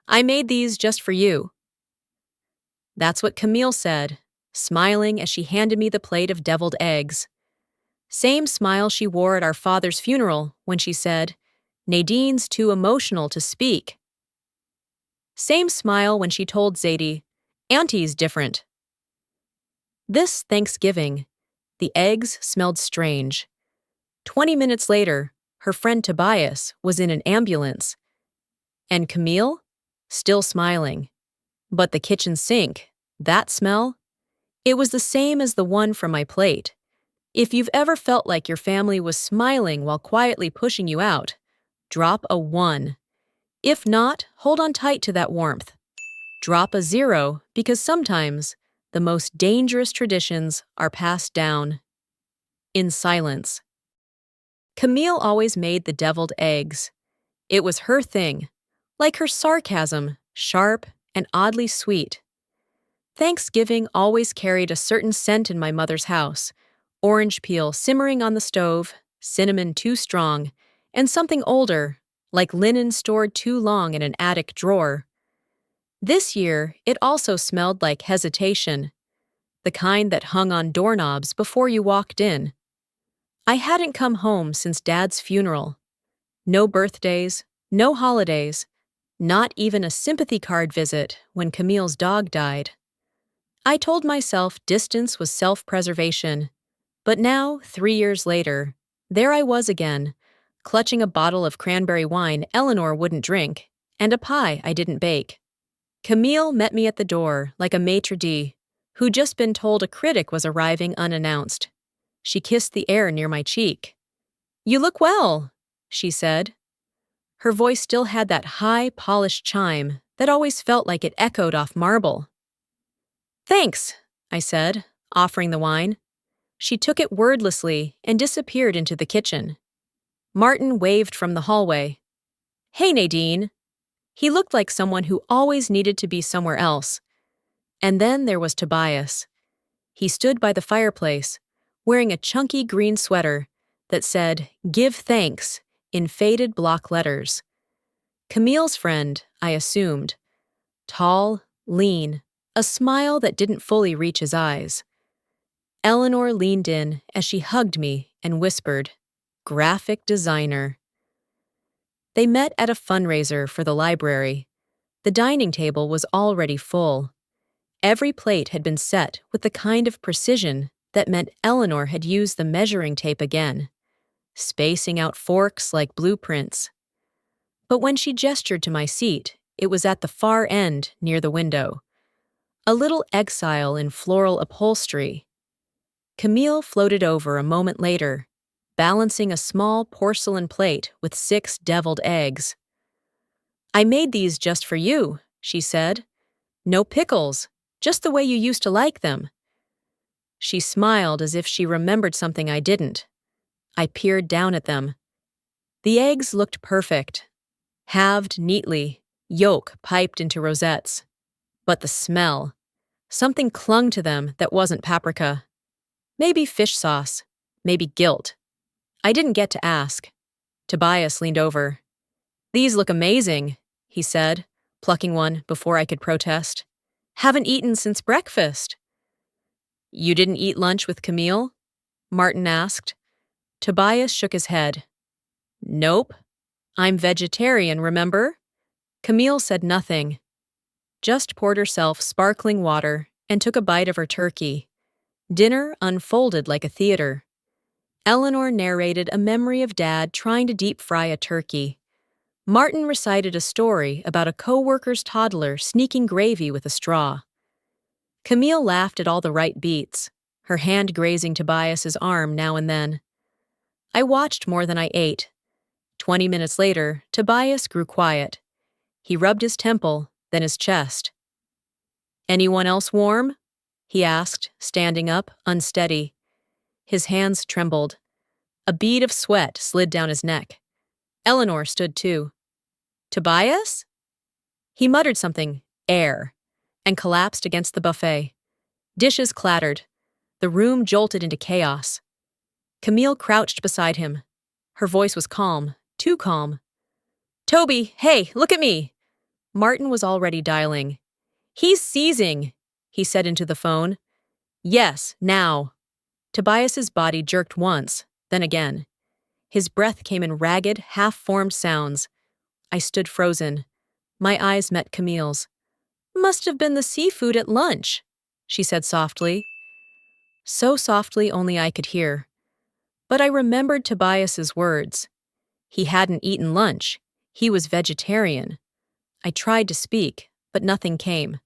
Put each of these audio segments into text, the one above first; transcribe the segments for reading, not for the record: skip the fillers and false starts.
I made these just for you." That's what Camille said, smiling as she handed me the plate of deviled eggs. Same smile she wore at our father's funeral when she said, "Nadine's too emotional to speak." Same smile when she told Zadie, "Auntie's different." This Thanksgiving, the eggs smelled strange. 20 minutes later, her friend Tobias was in an ambulance. And Camille? Still smiling. But the kitchen sink, that smell? It was the same as the one from my plate. If you've ever felt like your family was smiling while quietly pushing you out, drop a 1. If not, hold on tight to that warmth. Drop a 0 because sometimes the most dangerous traditions are passed down in silence. Camille always made the deviled eggs. It was her thing, like her sarcasm, sharp and oddly sweet. Thanksgiving always carried a certain scent in my mother's house: orange peel simmering on the stove, cinnamon too strong, and something older, like linen stored too long in an attic drawer. This year, it also smelled like hesitation, the kind that hung on doorknobs before you walked in. I hadn't come home since Dad's funeral. No birthdays, no holidays, not even a sympathy card visit when Camille's dog died. I told myself distance was self-preservation, but now, 3 years later, there I was again, clutching a bottle of cranberry wine Eleanor wouldn't drink, and a pie I didn't bake. Camille met me at the door like a maitre d' who'd just been told a critic was arriving unannounced. She kissed the air near my cheek. "You look well," she said. Her voice still had that high, polished chime that always felt like it echoed off marble. "Thanks," I said, offering the wine. She took it wordlessly and disappeared into the kitchen. Martin waved from the hallway. "Hey, Nadine." He looked like someone who always needed to be somewhere else. And then there was Tobias. He stood by the fireplace, wearing a chunky green sweater that said, "Give thanks," in faded block letters. Camille's friend, I assumed. Tall, lean, a smile that didn't fully reach his eyes. Eleanor leaned in as she hugged me and whispered, "Graphic designer." They met at a fundraiser for the library. The dining table was already full. Every plate had been set with the kind of precision that meant Eleanor had used the measuring tape again, spacing out forks like blueprints. But when she gestured to my seat, it was at the far end near the window. A little exile in floral upholstery. Camille floated over a moment later, balancing a small porcelain plate with 6 deviled eggs. "I made these just for you," she said. "No pickles, just the way you used to like them." She smiled as if she remembered something I didn't. I peered down at them. The eggs looked perfect, halved neatly, yolk piped into rosettes. But the smell. Something clung to them that wasn't paprika. Maybe fish sauce, maybe guilt. I didn't get to ask. Tobias leaned over. "These look amazing," he said, plucking one before I could protest. "Haven't eaten since breakfast." "You didn't eat lunch with Camille?" Martin asked. Tobias shook his head. "Nope. I'm vegetarian, remember?" Camille said nothing. Just poured herself sparkling water and took a bite of her turkey. Dinner unfolded like a theater. Eleanor narrated a memory of Dad trying to deep fry a turkey. Martin recited a story about a co-worker's toddler sneaking gravy with a straw. Camille laughed at all the right beats, her hand grazing Tobias's arm now and then. I watched more than I ate. 20 minutes later, Tobias grew quiet. He rubbed his temple, then his chest. "Anyone else warm?" he asked, standing up, unsteady. His hands trembled. A bead of sweat slid down his neck. Eleanor stood too. "Tobias?" He muttered something, "air," and collapsed against the buffet. Dishes clattered. The room jolted into chaos. Camille crouched beside him. Her voice was calm, too calm. "Toby, hey, look at me!" Martin was already dialing. "He's seizing," he said into the phone. "Yes, now." Tobias's body jerked once, then again. His breath came in ragged, half-formed sounds. I stood frozen. My eyes met Camille's. "Must have been the seafood at lunch," she said softly. So softly only I could hear. But I remembered Tobias's words. He hadn't eaten lunch. He was vegetarian. I tried to speak, but nothing came.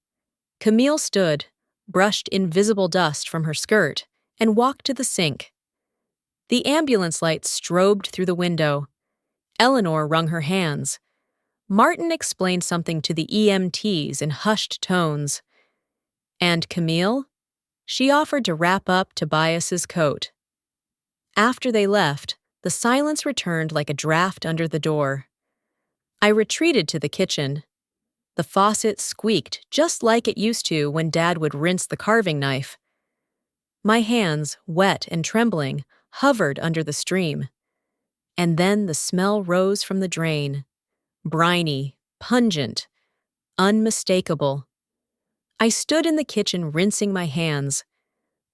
Camille stood, brushed invisible dust from her skirt, and walked to the sink. The ambulance lights strobed through the window. Eleanor wrung her hands. Martin explained something to the EMTs in hushed tones. And Camille? She offered to wrap up Tobias's coat. After they left, the silence returned like a draft under the door. I retreated to the kitchen. The faucet squeaked just like it used to when Dad would rinse the carving knife. My hands, wet and trembling, hovered under the stream. And then the smell rose from the drain. Briny, pungent, unmistakable. I stood in the kitchen rinsing my hands.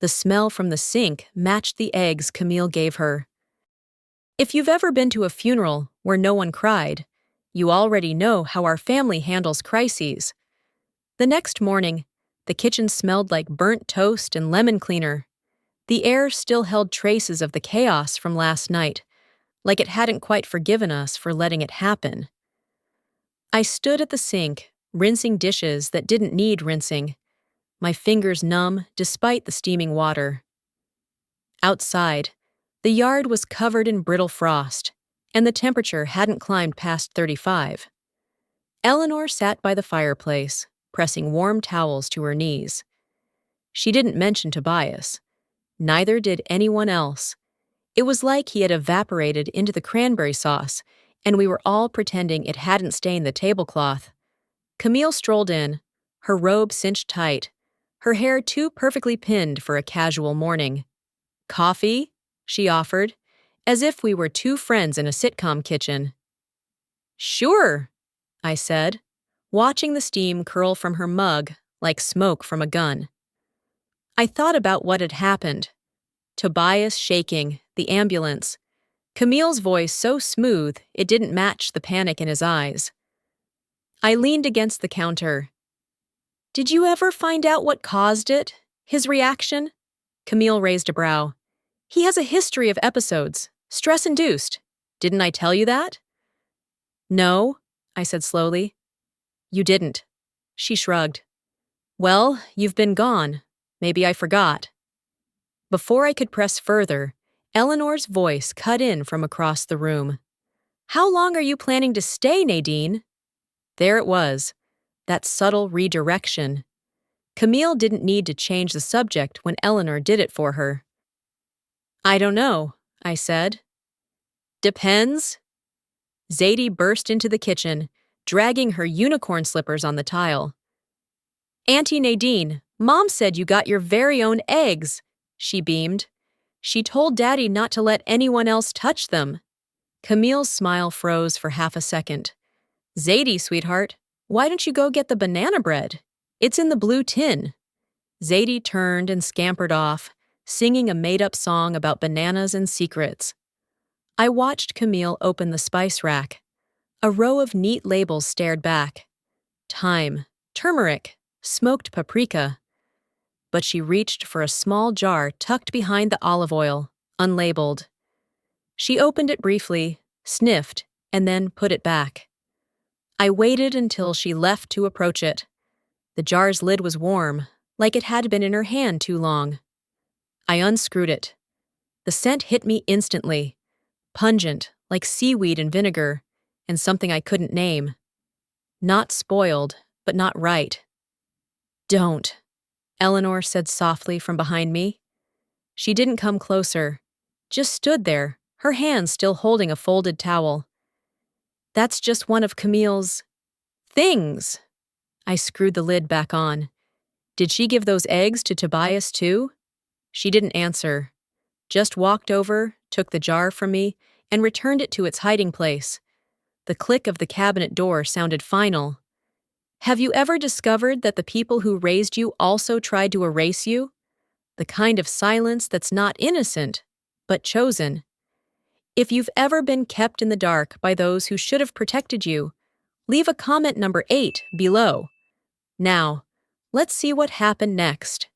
The smell from the sink matched the eggs Camille gave her. If you've ever been to a funeral where no one cried, you already know how our family handles crises. The next morning, the kitchen smelled like burnt toast and lemon cleaner. The air still held traces of the chaos from last night, like it hadn't quite forgiven us for letting it happen. I stood at the sink, rinsing dishes that didn't need rinsing, my fingers numb despite the steaming water. Outside, the yard was covered in brittle frost, and the temperature hadn't climbed past 35. Eleanor sat by the fireplace, pressing warm towels to her knees. She didn't mention Tobias. Neither did anyone else. It was like he had evaporated into the cranberry sauce, and we were all pretending it hadn't stained the tablecloth. Camille strolled in, her robe cinched tight, her hair too perfectly pinned for a casual morning. "Coffee?" she offered, as if we were two friends in a sitcom kitchen. "Sure," I said, watching the steam curl from her mug like smoke from a gun. I thought about what had happened. Tobias shaking, the ambulance. Camille's voice so smooth it didn't match the panic in his eyes. I leaned against the counter. "Did you ever find out what caused it? His reaction?" Camille raised a brow. "He has a history of episodes, stress-induced. Didn't I tell you that?" "No," I said slowly. "You didn't." She shrugged. "Well, you've been gone. Maybe I forgot." Before I could press further, Eleanor's voice cut in from across the room. "How long are you planning to stay, Nadine?" There it was, that subtle redirection. Camille didn't need to change the subject when Eleanor did it for her. "I don't know," I said. "Depends." Zadie burst into the kitchen, dragging her unicorn slippers on the tile. "Auntie Nadine, Mom said you got your very own eggs," she beamed. "She told Daddy not to let anyone else touch them." Camille's smile froze for half a second. "Zadie, sweetheart, why don't you go get the banana bread? It's in the blue tin." Zadie turned and scampered off, singing a made-up song about bananas and secrets. I watched Camille open the spice rack. A row of neat labels stared back. Thyme, turmeric, smoked paprika. But she reached for a small jar tucked behind the olive oil, unlabeled. She opened it briefly, sniffed, and then put it back. I waited until she left to approach it. The jar's lid was warm, like it had been in her hand too long. I unscrewed it. The scent hit me instantly, pungent, like seaweed and vinegar, and something I couldn't name. Not spoiled, but not right. "Don't," Eleanor said softly from behind me. She didn't come closer, just stood there, her hands still holding a folded towel. "That's just one of Camille's things." I screwed the lid back on. "Did she give those eggs to Tobias too?" She didn't answer, just walked over, took the jar from me, and returned it to its hiding place. The click of the cabinet door sounded final. Have you ever discovered that the people who raised you also tried to erase you? The kind of silence that's not innocent, but chosen. If you've ever been kept in the dark by those who should have protected you, leave a comment number 8 below. Now, let's see what happened next.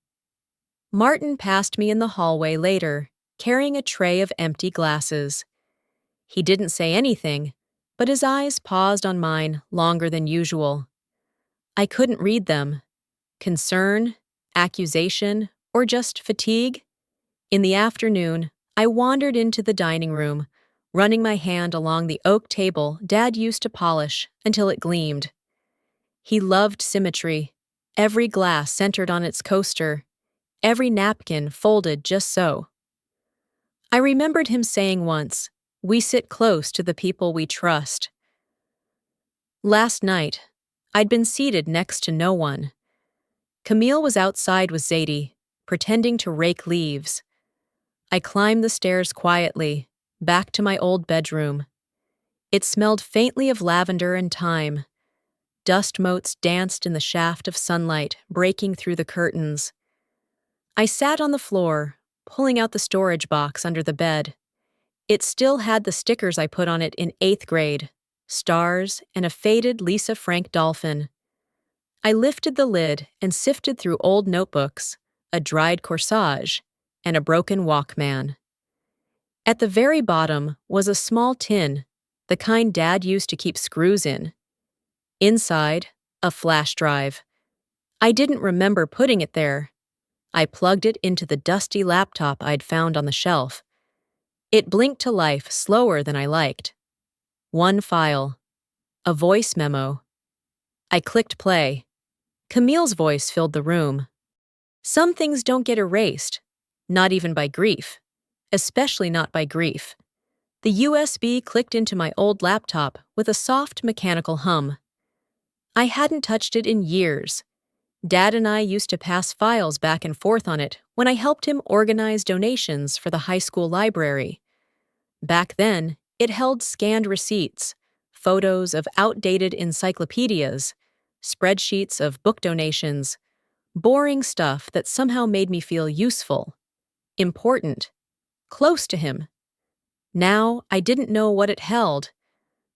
Martin passed me in the hallway later, carrying a tray of empty glasses. He didn't say anything, but his eyes paused on mine longer than usual. I couldn't read them. Concern, accusation, or just fatigue? In the afternoon, I wandered into the dining room, running my hand along the oak table Dad used to polish until it gleamed. He loved symmetry, every glass centered on its coaster, every napkin folded just so. I remembered him saying once, "We sit close to the people we trust." Last night, I'd been seated next to no one. Camille was outside with Zadie, pretending to rake leaves. I climbed the stairs quietly, back to my old bedroom. It smelled faintly of lavender and thyme. Dust motes danced in the shaft of sunlight breaking through the curtains. I sat on the floor, pulling out the storage box under the bed. It still had the stickers I put on it in 8th grade, stars and a faded Lisa Frank dolphin. I lifted the lid and sifted through old notebooks, a dried corsage, and a broken Walkman. At the very bottom was a small tin, the kind Dad used to keep screws in. Inside, a flash drive. I didn't remember putting it there. I plugged it into the dusty laptop I'd found on the shelf. It blinked to life slower than I liked. One file. A voice memo. I clicked play. Camille's voice filled the room. Some things don't get erased, not even by grief, especially not by grief. The USB clicked into my old laptop with a soft mechanical hum. I hadn't touched it in years. Dad and I used to pass files back and forth on it when I helped him organize donations for the high school library. Back then, it held scanned receipts, photos of outdated encyclopedias, spreadsheets of book donations, boring stuff that somehow made me feel useful, important, close to him. Now, I didn't know what it held,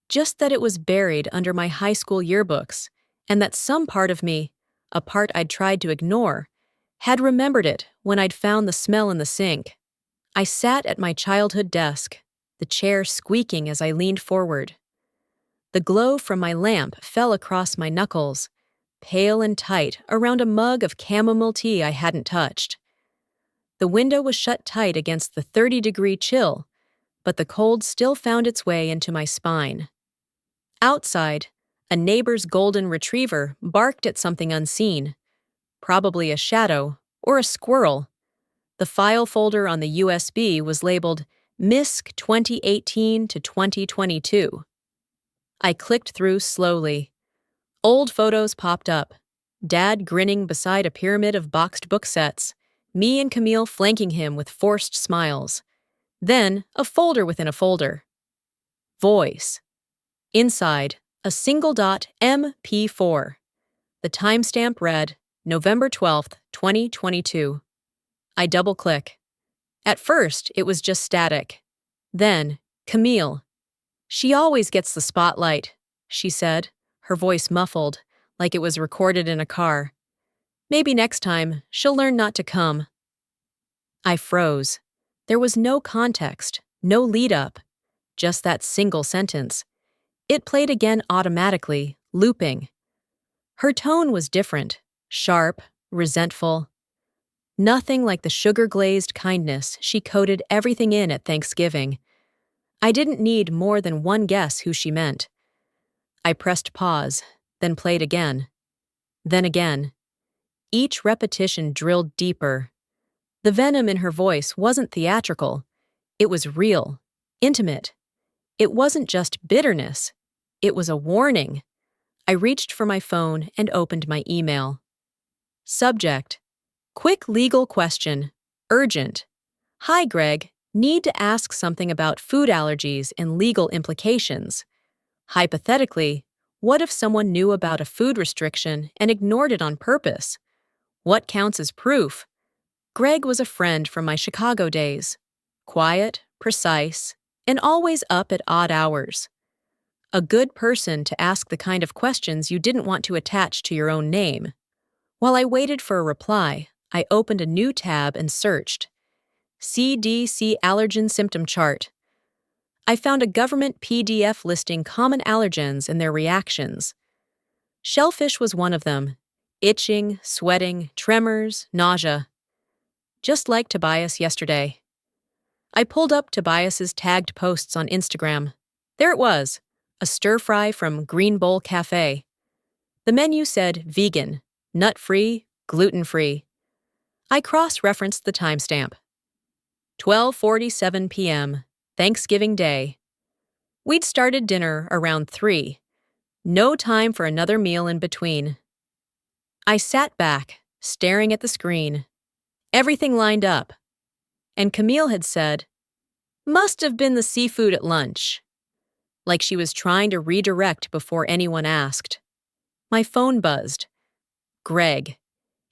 just that it was buried under my high school yearbooks, and that some part of me, a part I'd tried to ignore, had remembered it when I'd found the smell in the sink. I sat at my childhood desk, the chair squeaking as I leaned forward. The glow from my lamp fell across my knuckles, pale and tight around a mug of chamomile tea I hadn't touched. The window was shut tight against the 30-degree chill, but the cold still found its way into my spine. Outside, a neighbor's golden retriever barked at something unseen, probably a shadow or a squirrel. The file folder on the USB was labeled MISC 2018 to 2022. I clicked through slowly. Old photos popped up, Dad grinning beside a pyramid of boxed book sets, me and Camille flanking him with forced smiles. Then, a folder within a folder. Voice. Inside, a single dot MP4. The timestamp read November 12th, 2022. I double-click. At first, it was just static. Then, Camille. "She always gets the spotlight," she said, her voice muffled, like it was recorded in a car. "Maybe next time, she'll learn not to come." I froze. There was no context, no lead-up, just that single sentence. It played again automatically, looping. Her tone was different, sharp, resentful. Nothing like the sugar-glazed kindness she coated everything in at Thanksgiving. I didn't need more than one guess who she meant. I pressed pause, then played again. Then again. Each repetition drilled deeper. The venom in her voice wasn't theatrical. It was real, intimate. It wasn't just bitterness. It was a warning. I reached for my phone and opened my email. Subject: Quick legal question. Urgent. Hi, Greg. Need to ask something about food allergies and legal implications. Hypothetically, What if someone knew about a food restriction and ignored it on purpose? What counts as proof? Greg was a friend from my Chicago days. Quiet, precise, and always up at odd hours. A good person to ask the kind of questions you didn't want to attach to your own name. While I waited for a reply, I opened a new tab and searched. CDC allergen symptom chart. I found a government PDF listing common allergens and their reactions. Shellfish was one of them. Itching, sweating, tremors, nausea. Just like Tobias yesterday. I pulled up Tobias's tagged posts on Instagram. There it was, a stir-fry from Green Bowl Cafe. The menu said vegan, nut-free, gluten-free. I cross-referenced the timestamp. 12:47 p.m., Thanksgiving Day. We'd started dinner around 3. No time for another meal in between. I sat back, staring at the screen. Everything lined up. And Camille had said, "Must have been the seafood at lunch." Like she was trying to redirect before anyone asked. My phone buzzed. Greg.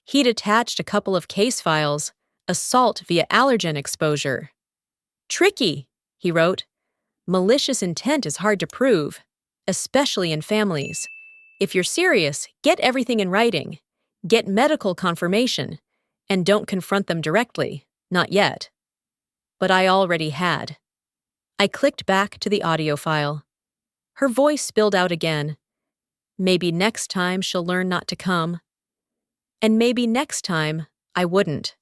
He'd attached a couple of case files, assault via allergen exposure. "Tricky," he wrote. "Malicious intent is hard to prove, especially in families. If you're serious, get everything in writing. Get medical confirmation. And don't confront them directly. Not yet." But I already had. I clicked back to the audio file. Her voice spilled out again. Maybe next time she'll learn not to come. And maybe next time I wouldn't.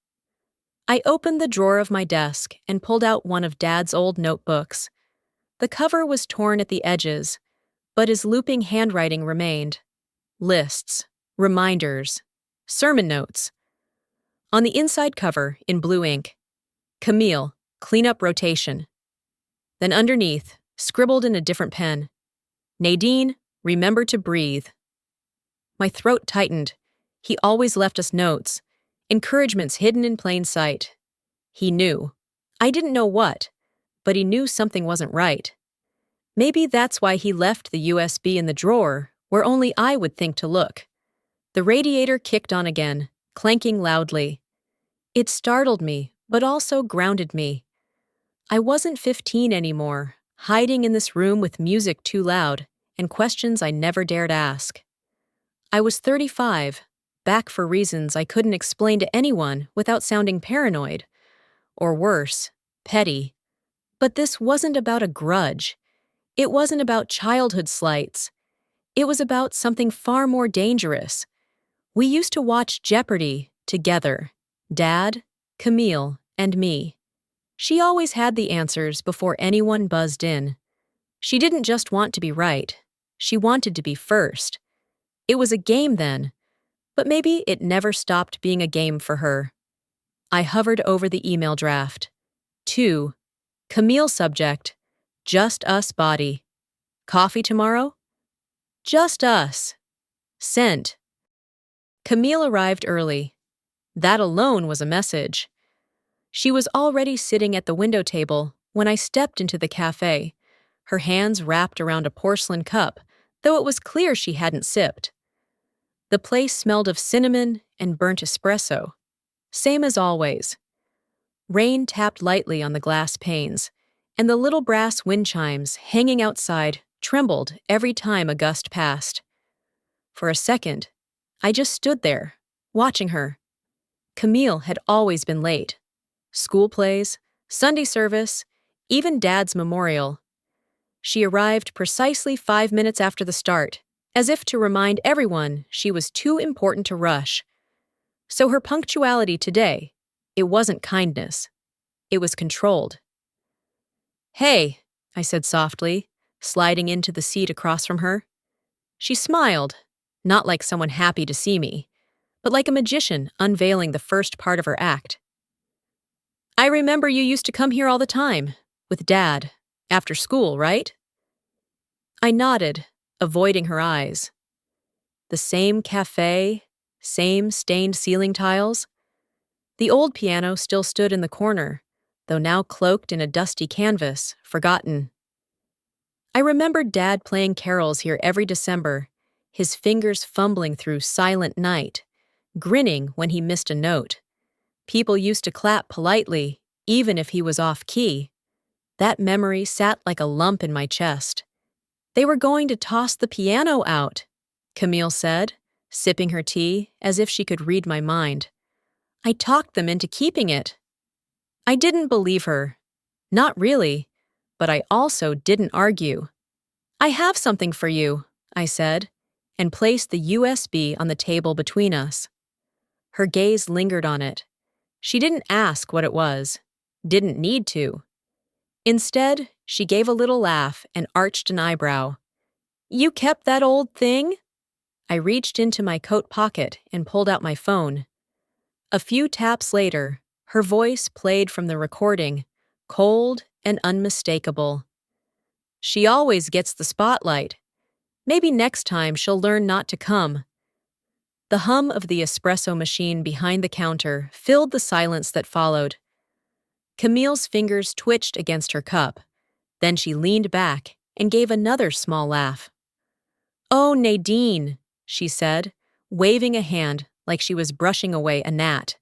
I opened the drawer of my desk and pulled out one of Dad's old notebooks. The cover was torn at the edges, but his looping handwriting remained. Lists, reminders, sermon notes. On the inside cover, in blue ink, Camille, cleanup rotation. Then underneath, scribbled in a different pen, Nadine, remember to breathe. My throat tightened. He always left us notes, encouragements hidden in plain sight. He knew. I didn't know what, but he knew something wasn't right. Maybe that's why he left the USB in the drawer, where only I would think to look. The radiator kicked on again, clanking loudly. It startled me, but also grounded me. I wasn't 15 anymore, hiding in this room with music too loud and questions I never dared ask. I was 35, back for reasons I couldn't explain to anyone without sounding paranoid. Or worse, petty. But this wasn't about a grudge. It wasn't about childhood slights. It was about something far more dangerous. We used to watch Jeopardy together. Dad, Camille, and me. She always had the answers before anyone buzzed in. She didn't just want to be right. She wanted to be first. It was a game then, but maybe it never stopped being a game for her. I hovered over the email draft. 2. Camille subject, just us body. Coffee tomorrow? Just us. Sent. Camille arrived early. That alone was a message. She was already sitting at the window table when I stepped into the cafe, her hands wrapped around a porcelain cup, though it was clear she hadn't sipped. The place smelled of cinnamon and burnt espresso. Same as always. Rain tapped lightly on the glass panes, and the little brass wind chimes hanging outside trembled every time a gust passed. For a second, I just stood there, watching her. Camille had always been late. School plays, Sunday service, even Dad's memorial. She arrived precisely 5 minutes after the start, as if to remind everyone she was too important to rush. So her punctuality today, it wasn't kindness. It was controlled. "Hey," I said softly, sliding into the seat across from her. She smiled, not like someone happy to see me, but like a magician unveiling the first part of her act. "I remember you used to come here all the time, with Dad, after school, right?" I nodded, avoiding her eyes. The same cafe, same stained ceiling tiles. The old piano still stood in the corner, though now cloaked in a dusty canvas, forgotten. I remembered Dad playing carols here every December, his fingers fumbling through Silent Night, grinning when he missed a note. People used to clap politely, even if he was off key. That memory sat like a lump in my chest. They were going to toss the piano out, Camille said, sipping her tea as if she could read my mind. I talked them into keeping it. I didn't believe her. Not really, but I also didn't argue. I have something for you, I said, and placed the USB on the table between us. Her gaze lingered on it. She didn't ask what it was, didn't need to. Instead, she gave a little laugh and arched an eyebrow. You kept that old thing? I reached into my coat pocket and pulled out my phone. A few taps later, her voice played from the recording, cold and unmistakable. She always gets the spotlight. Maybe next time she'll learn not to come. The hum of the espresso machine behind the counter filled the silence that followed. Camille's fingers twitched against her cup. Then she leaned back and gave another small laugh. Oh, Nadine, she said, waving a hand like she was brushing away a gnat.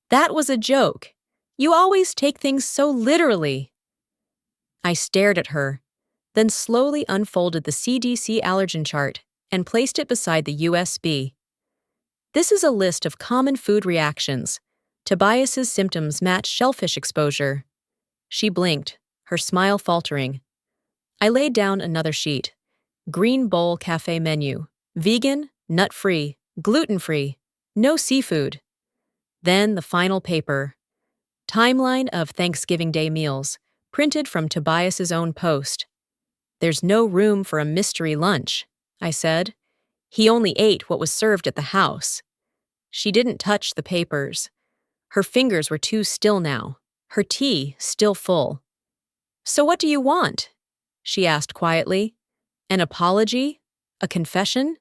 That was a joke. You always take things so literally. I stared at her, then slowly unfolded the CDC allergen chart and placed it beside the USB. This is a list of common food reactions. Tobias's symptoms match shellfish exposure. She blinked, her smile faltering. I laid down another sheet. Green Bowl Cafe menu. Vegan, nut-free, gluten-free, no seafood. Then the final paper. Timeline of Thanksgiving Day meals, printed from Tobias's own post. There's no room for a mystery lunch, I said. He only ate what was served at the house. She didn't touch the papers. Her fingers were too still now, her tea still full. So what do you want? She asked quietly. An apology? A confession?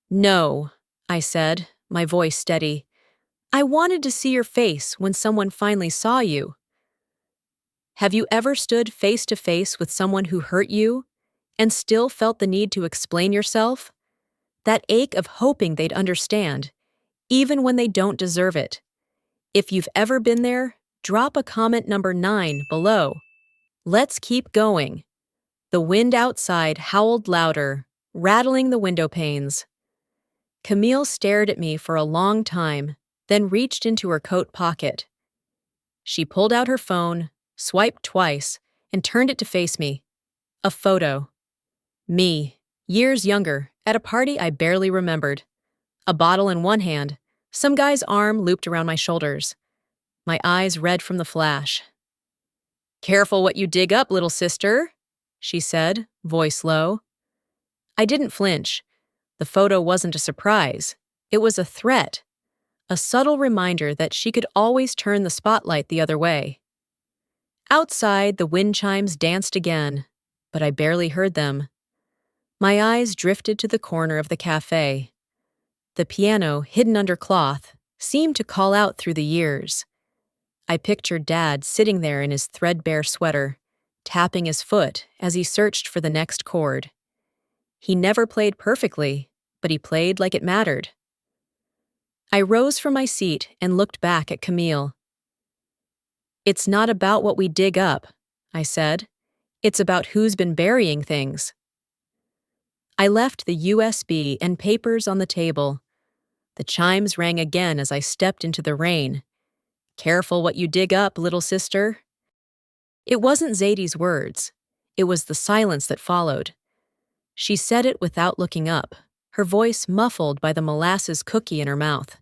No, I said, my voice steady. I wanted to see your face when someone finally saw you. Have you ever stood face to face with someone who hurt you and still felt the need to explain yourself? That ache of hoping they'd understand, even when they don't deserve it. If you've ever been there, drop a comment number 9 below. Let's keep going. The wind outside howled louder, rattling the window panes. Camille stared at me for a long time, then reached into her coat pocket. She pulled out her phone, swiped twice, and turned it to face me. A photo. Me, years younger, at a party I barely remembered. A bottle in one hand, some guy's arm looped around my shoulders. My eyes red from the flash. Careful what you dig up, little sister, she said, voice low. I didn't flinch. The photo wasn't a surprise. It was a threat. A subtle reminder that she could always turn the spotlight the other way. Outside, the wind chimes danced again, but I barely heard them. My eyes drifted to the corner of the cafe. The piano, hidden under cloth, seemed to call out through the years. I pictured Dad sitting there in his threadbare sweater, tapping his foot as he searched for the next chord. He never played perfectly, but he played like it mattered. I rose from my seat and looked back at Camille. It's not about what we dig up, I said. It's about who's been burying things. I left the USB and papers on the table. The chimes rang again as I stepped into the rain. Careful what you dig up, little sister. It wasn't Zadie's words. It was the silence that followed. She said it without looking up, her voice muffled by the molasses cookie in her mouth.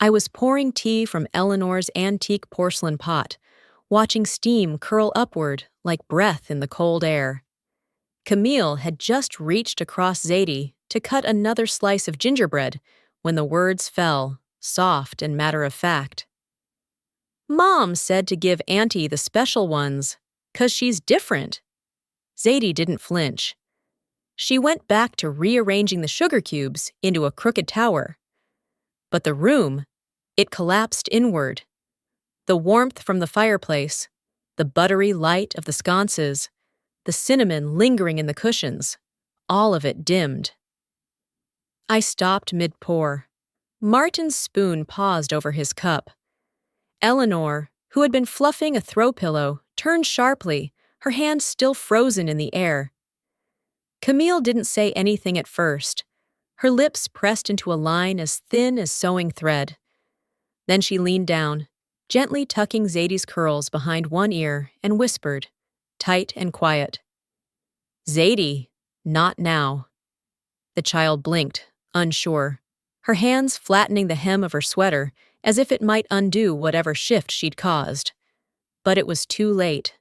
I was pouring tea from Eleanor's antique porcelain pot, watching steam curl upward like breath in the cold air. Camille had just reached across Zadie to cut another slice of gingerbread when the words fell, soft and matter-of-fact. Mom said to give Auntie the special ones, 'cause she's different. Zadie didn't flinch. She went back to rearranging the sugar cubes into a crooked tower. But the room, it collapsed inward. The warmth from the fireplace, the buttery light of the sconces, the cinnamon lingering in the cushions, all of it dimmed. I stopped mid-pour. Martin's spoon paused over his cup. Eleanor, who had been fluffing a throw pillow, turned sharply, her hand still frozen in the air. Camille didn't say anything at first, her lips pressed into a line as thin as sewing thread. Then she leaned down, gently tucking Zadie's curls behind one ear, and whispered, tight and quiet, "Zadie, not now." The child blinked, unsure, her hands flattening the hem of her sweater as if it might undo whatever shift she'd caused. But it was too late.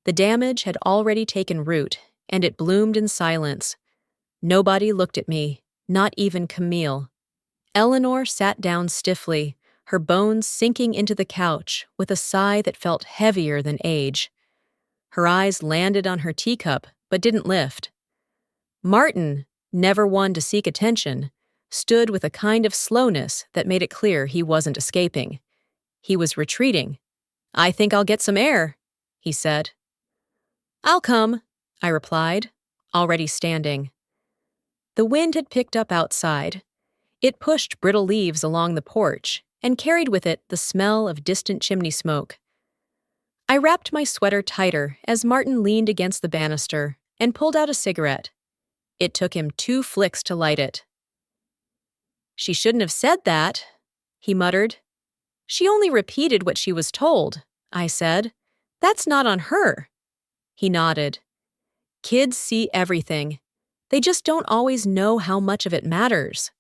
The damage had already taken root, and it bloomed in silence. Nobody looked at me, not even Camille. Eleanor sat down stiffly, her bones sinking into the couch with a sigh that felt heavier than age. Her eyes landed on her teacup, but didn't lift. Martin, never one to seek attention, stood with a kind of slowness that made it clear he wasn't escaping. He was retreating. "I think I'll get some air," he said. "I'll come," I replied, already standing. The wind had picked up outside. It pushed brittle leaves along the porch and carried with it the smell of distant chimney smoke. I wrapped my sweater tighter as Martin leaned against the banister and pulled out a cigarette. It took him 2 flicks to light it. "She shouldn't have said that," he muttered. "She only repeated what she was told," I said. "That's not on her." He nodded. "Kids see everything. They just don't always know how much of it matters."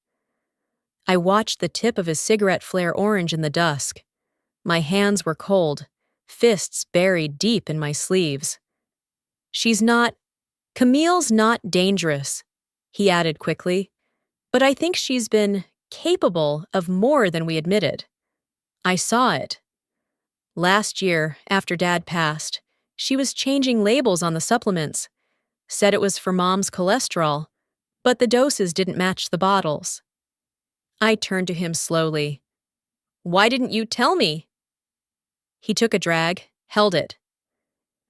I watched the tip of his cigarette flare orange in the dusk. My hands were cold, fists buried deep in my sleeves. Camille's not dangerous," he added quickly, "but I think she's been capable of more than we admitted. I saw it. Last year, after Dad passed, she was changing labels on the supplements, said it was for Mom's cholesterol, but the doses didn't match the bottles." I turned to him slowly. "Why didn't you tell me?" He took a drag, held it.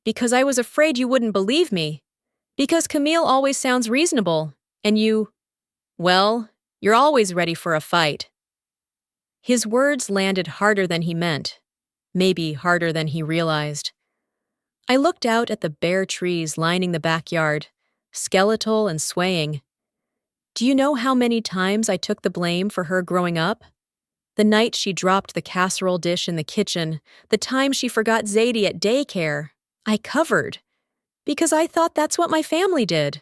"Because I was afraid you wouldn't believe me. Because Camille always sounds reasonable, and you're always ready for a fight." His words landed harder than he meant, maybe harder than he realized. I looked out at the bare trees lining the backyard, skeletal and swaying. Do you know how many times I took the blame for her growing up? The night she dropped the casserole dish in the kitchen, the time she forgot Zadie at daycare, I covered, because I thought that's what my family did.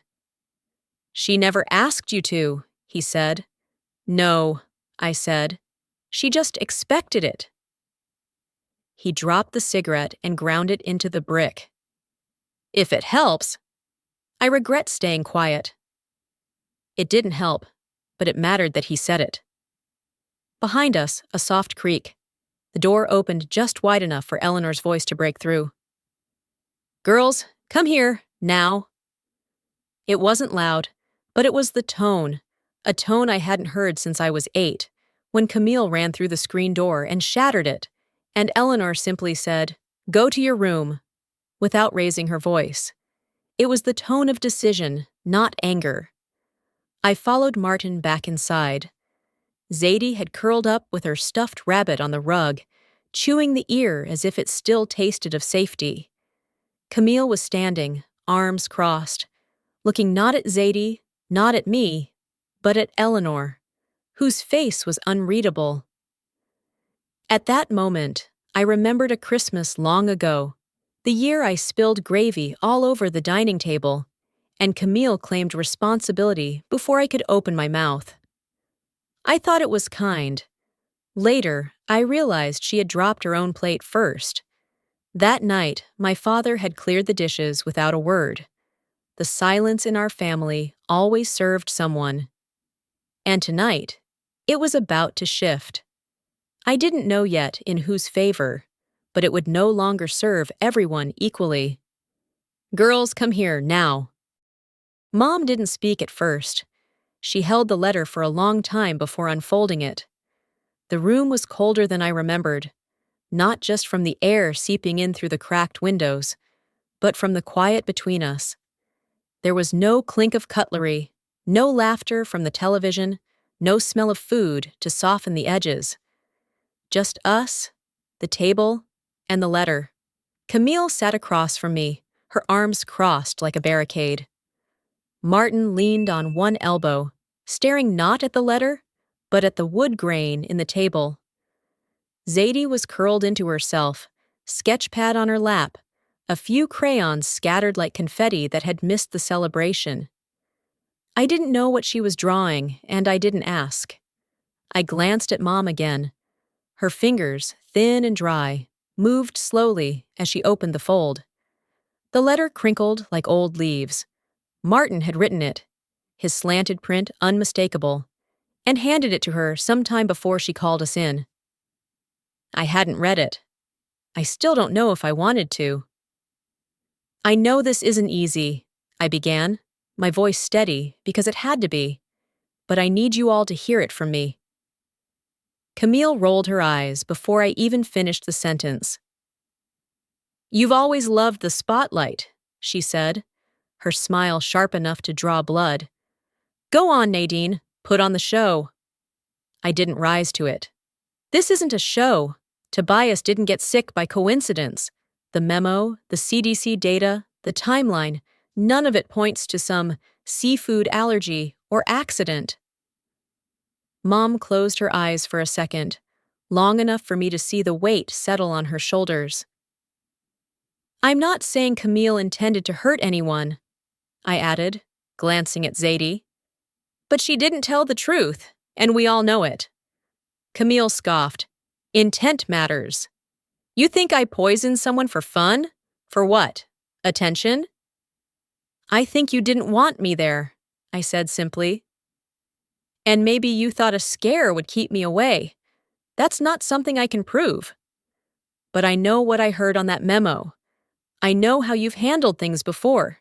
"She never asked you to," he said. "No," I said. "She just expected it." He dropped the cigarette and ground it into the brick. "If it helps." I regret staying quiet. It didn't help, but it mattered that he said it. Behind us, a soft creak. The door opened just wide enough for Eleanor's voice to break through. "Girls, come here, now." It wasn't loud, but it was the tone, a tone I hadn't heard since I was 8, when Camille ran through the screen door and shattered it, and Eleanor simply said, "Go to your room," without raising her voice. It was the tone of decision, not anger. I followed Martin back inside. Zadie had curled up with her stuffed rabbit on the rug, chewing the ear as if it still tasted of safety. Camille was standing, arms crossed, looking not at Zadie, not at me, but at Eleanor, whose face was unreadable. At that moment, I remembered a Christmas long ago, the year I spilled gravy all over the dining table, and Camille claimed responsibility before I could open my mouth. I thought it was kind. Later, I realized she had dropped her own plate first. That night, my father had cleared the dishes without a word. The silence in our family always served someone. And tonight, it was about to shift. I didn't know yet in whose favor, but it would no longer serve everyone equally. "Girls, come here, now." Mom didn't speak at first. She held the letter for a long time before unfolding it. The room was colder than I remembered, not just from the air seeping in through the cracked windows, but from the quiet between us. There was no clink of cutlery, no laughter from the television, no smell of food to soften the edges. Just us, the table, and the letter. Camille sat across from me, her arms crossed like a barricade. Martin leaned on one elbow, staring not at the letter, but at the wood grain in the table. Zadie was curled into herself, sketchpad on her lap, a few crayons scattered like confetti that had missed the celebration. I didn't know what she was drawing, and I didn't ask. I glanced at Mom again. Her fingers, thin and dry, moved slowly as she opened the fold. The letter crinkled like old leaves. Martin had written it, his slanted print unmistakable, and handed it to her sometime before she called us in. I hadn't read it. I still don't know if I wanted to. I know this isn't easy, I began, my voice steady because it had to be, but I need you all to hear it from me. Camille rolled her eyes before I even finished the sentence. You've always loved the spotlight, she said, her smile sharp enough to draw blood. Go on, Nadine, put on the show. I didn't rise to it. This isn't a show. Tobias didn't get sick by coincidence. The memo, the CDC data, the timeline, none of it points to some seafood allergy or accident. Mom closed her eyes for a second, long enough for me to see the weight settle on her shoulders. I'm not saying Camille intended to hurt anyone, I added, glancing at Zadie. But she didn't tell the truth, and we all know it. Camille scoffed. Intent matters. You think I poisoned someone for fun? For what? Attention? I think you didn't want me there, I said simply. And maybe you thought a scare would keep me away. That's not something I can prove. But I know what I heard on that memo. I know how you've handled things before.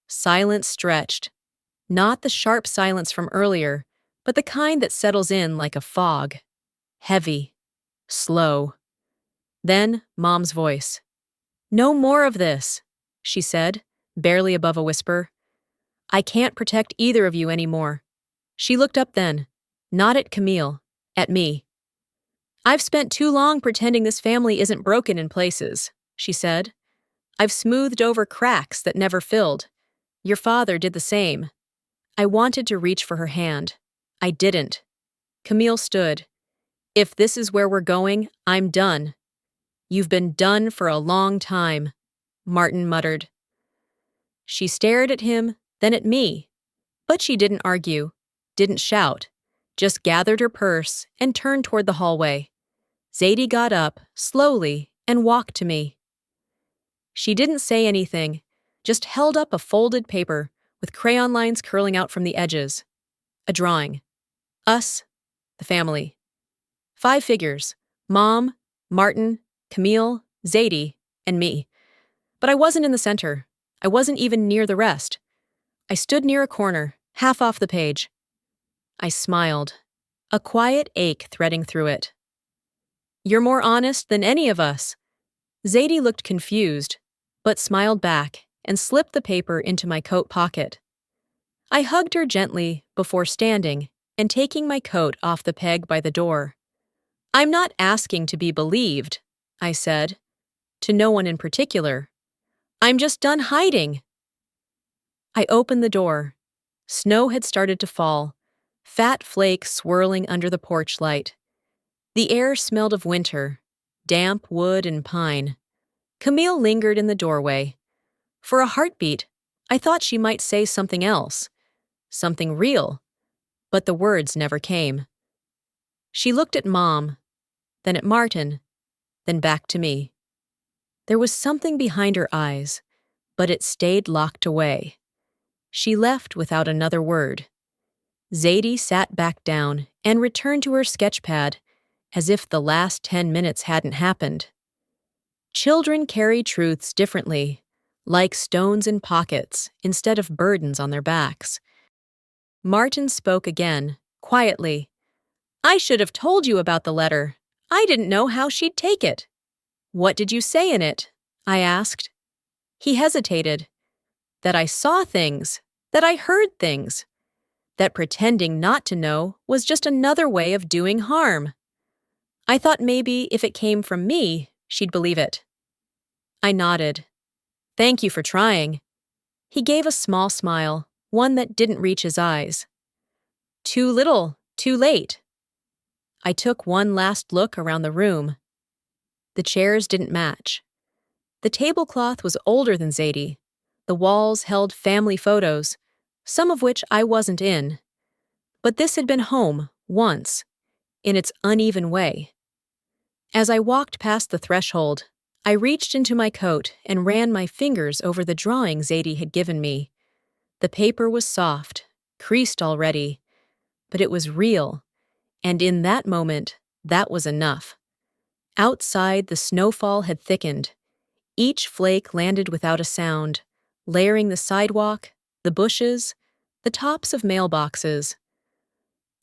Silence stretched. Not the sharp silence from earlier, but the kind that settles in like a fog. Heavy. Slow. Then, Mom's voice. No more of this, she said, barely above a whisper. I can't protect either of you anymore. She looked up then, not at Camille, at me. I've spent too long pretending this family isn't broken in places, she said. I've smoothed over cracks that never filled. Your father did the same. I wanted to reach for her hand. I didn't. Camille stood. If this is where we're going, I'm done. You've been done for a long time, Martin muttered. She stared at him, then at me. But she didn't argue, didn't shout, just gathered her purse and turned toward the hallway. Zadie got up, slowly, and walked to me. She didn't say anything, just held up a folded paper with crayon lines curling out from the edges. A drawing. Us, the family. 5 figures. Mom, Martin, Camille, Zadie, and me. But I wasn't in the center. I wasn't even near the rest. I stood near a corner, half off the page. I smiled, a quiet ache threading through it. You're more honest than any of us. Zadie looked confused, but smiled back and slipped the paper into my coat pocket. I hugged her gently before standing and taking my coat off the peg by the door. I'm not asking to be believed, I said, to no one in particular. I'm just done hiding. I opened the door. Snow had started to fall, fat flakes swirling under the porch light. The air smelled of winter, damp wood and pine. Camille lingered in the doorway. For a heartbeat, I thought she might say something else, something real, but the words never came. She looked at Mom, then at Martin, then back to me. There was something behind her eyes, but it stayed locked away. She left without another word. Zadie sat back down and returned to her sketchpad, as if the last 10 minutes hadn't happened. Children carry truths differently, like stones in pockets instead of burdens on their backs. Martin spoke again, quietly. I should have told you about the letter. I didn't know how she'd take it. What did you say in it? I asked. He hesitated. That I saw things. That I heard things. That pretending not to know was just another way of doing harm. I thought maybe if it came from me, she'd believe it. I nodded. Thank you for trying. He gave a small smile, one that didn't reach his eyes. Too little, too late. I took one last look around the room. The chairs didn't match. The tablecloth was older than Zadie. The walls held family photos, some of which I wasn't in. But this had been home, once, in its uneven way. As I walked past the threshold, I reached into my coat and ran my fingers over the drawing Zadie had given me. The paper was soft, creased already, but it was real, and in that moment, that was enough. Outside, the snowfall had thickened. Each flake landed without a sound, layering the sidewalk, the bushes, the tops of mailboxes.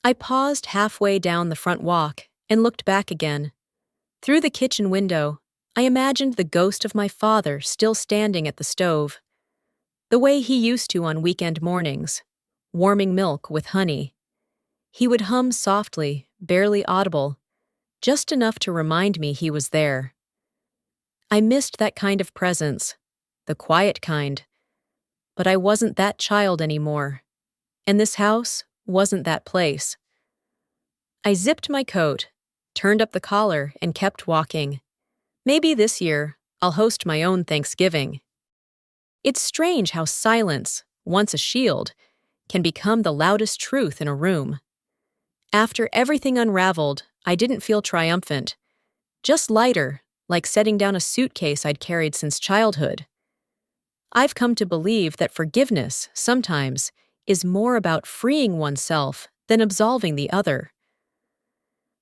I paused halfway down the front walk and looked back again. Through the kitchen window, I imagined the ghost of my father still standing at the stove, the way he used to on weekend mornings, warming milk with honey. He would hum softly, barely audible, just enough to remind me he was there. I missed that kind of presence, the quiet kind, but I wasn't that child anymore, and this house wasn't that place. I zipped my coat, turned up the collar, and kept walking. Maybe this year, I'll host my own Thanksgiving. It's strange how silence, once a shield, can become the loudest truth in a room. After everything unraveled, I didn't feel triumphant, just lighter, like setting down a suitcase I'd carried since childhood. I've come to believe that forgiveness, sometimes, is more about freeing oneself than absolving the other.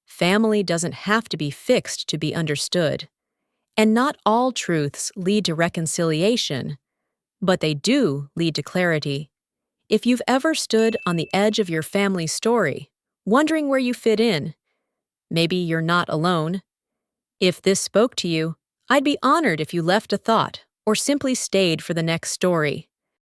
Family doesn't have to be fixed to be understood. And not all truths lead to reconciliation, but they do lead to clarity. If you've ever stood on the edge of your family's story, wondering where you fit in, maybe you're not alone. If this spoke to you, I'd be honored if you left a thought or simply stayed for the next story.